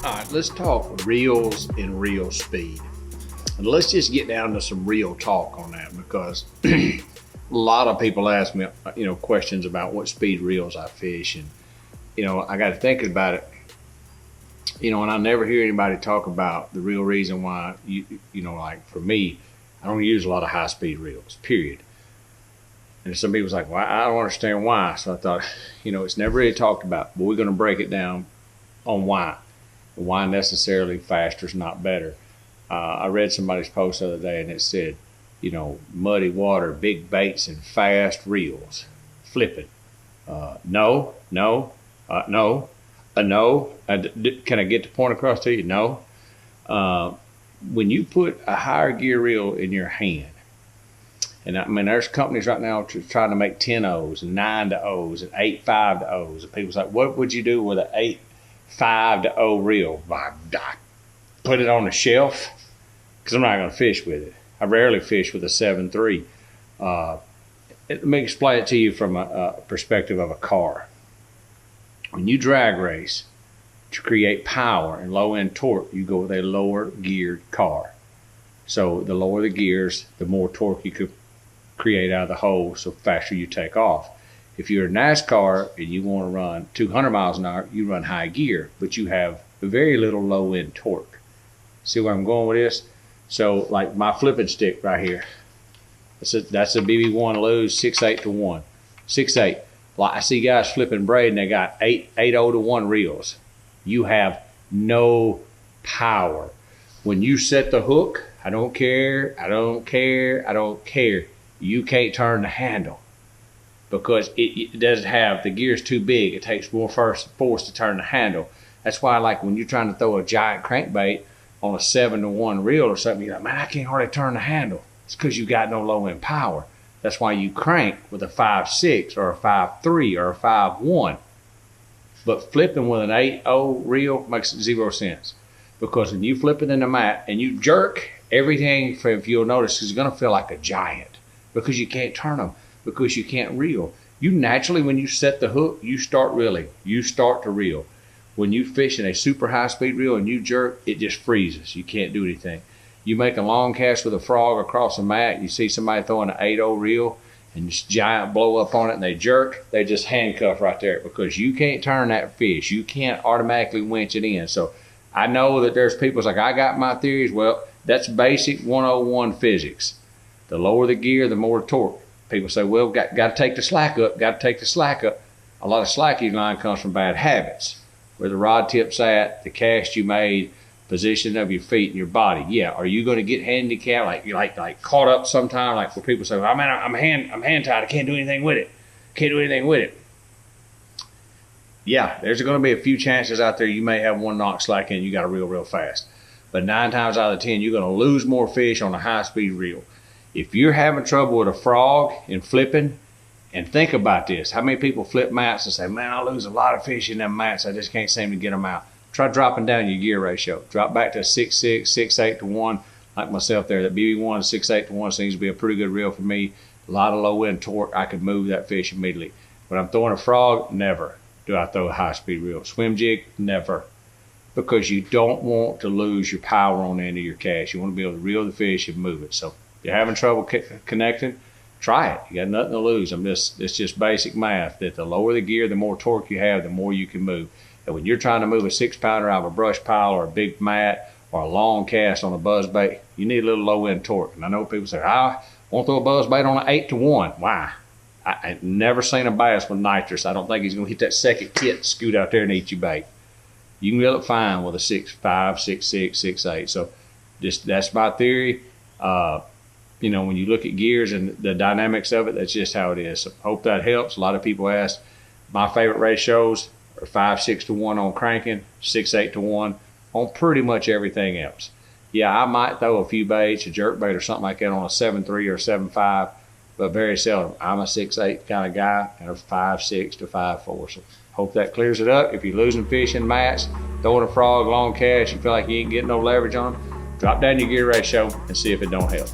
All right, let's talk reels and reel speed. And let's just get down to some real talk on that, because a lot of people ask me, questions about what speed reels I fish. And, I got to think about it, and I never hear anybody talk about the real reason why, like for me, I don't use a lot of high speed reels, period. And some people's like, well, I don't understand why. So I thought, it's never really talked about, but we're going to break it down on why. Why necessarily faster is not better. I read somebody's post the other day and it said, muddy water, big baits, and fast reels. Flipping. No. Can I get the point across to you? No. When you put a higher gear reel in your hand, and I mean, there's companies right now trying to make 10 O's and 9 to O's and 8.5 to O's. And people's like, what would you do with an 8.5 to O reel? I put it on the shelf because I'm not going to fish with it. I rarely fish with a 7.3. Let me explain it to you from a perspective of a car. When you drag race to create power and low end torque, you go with a lower geared car. So the lower the gears, the more torque you could create out of the hole, so faster you take off. If you're a NASCAR and you want to run 200 miles an hour, you run high gear, but you have very little low end torque. See where I'm going with this? So like my flipping stick right here, that's a BB1 Lose 6.8 to 1. 6.8. Like I see guys flipping braid and they got 8.0 to 1 reels. You have no power. When you set the hook, I don't care. You can't turn the handle because it doesn't have, the gear's too big. It takes more force to turn the handle. That's why, like, when you're trying to throw a giant crankbait on a 7 to 1 reel or something, you're like, man, I can't hardly turn the handle. It's because you got no low end power. That's why you crank with a 5.6 or a 5.3 or a 5.1. But flipping with an 8.0 reel makes zero sense, because when you flip it in the mat and you jerk, everything, if you'll notice, is going to feel like a giant because you can't turn them, because you can't reel. You naturally, when you set the hook, you start reeling. You start to reel. When you fish in a super high speed reel and you jerk, it just freezes. You can't do anything. You make a long cast with a frog across the mat, you see somebody throwing an 8.0 reel and this giant blow up on it and they jerk, they just handcuff right there, because you can't turn that fish. You can't automatically winch it in. So I know that there's people like, I got my theories. Well, that's basic 101 physics. The lower the gear, the more torque. People say, well, got to take the slack up, A lot of slack line comes from bad habits. Where the rod tip's at, the cast you made, position of your feet and your body. Yeah, are you going to get handicapped? Like you like caught up sometime, like where people say, well, I'm hand tied, I can't do anything with it. Yeah, there's going to be a few chances out there you may have one knock slack in, you got to reel real fast. But 9 times out of 10, you're going to lose more fish on a high-speed reel. If you're having trouble with a frog and flipping, and think about this, how many people flip mats and say, man, I lose a lot of fish in them mats, I just can't seem to get them out. Try dropping down your gear ratio. Drop back to 6.6, 6.8 to 1, like myself there. That BB1 6.8 to 1 seems to be a pretty good reel for me. A lot of low-end torque. I could move that fish immediately. When I'm throwing a frog, never do I throw a high-speed reel. Swim jig, never. Because you don't want to lose your power on the end of your cast. You want to be able to reel the fish and move it. So if you're having trouble connecting, try it. You got nothing to lose. It's just basic math, that the lower the gear, the more torque you have, the more you can move. And when you're trying to move a 6-pounder out of a brush pile or a big mat or a long cast on a buzzbait, you need a little low-end torque. And I know people say, I want to throw a buzzbait on an 8 to 1. Why? I've never seen a bass with nitrous. I don't think he's going to hit that second kit, scoot out there and eat your bait. You can reel it fine with a 6.5, 6.6, 6.8. So that's my theory. When you look at gears and the dynamics of it, that's just how it is. So hope that helps. A lot of people ask, my favorite ratios are 5.6 to 1 on cranking, 6.8 to 1 on pretty much everything else. Yeah, I might throw a few baits, a jerk bait or something like that on a 7.3 or 7.5, but very seldom. I'm a 6.8 kind of guy and a 5.6 to 5.4. So hope that clears it up. If you're losing fish in mats, throwing a frog, long cast, you feel like you ain't getting no leverage on them, drop down your gear ratio and see if it don't help.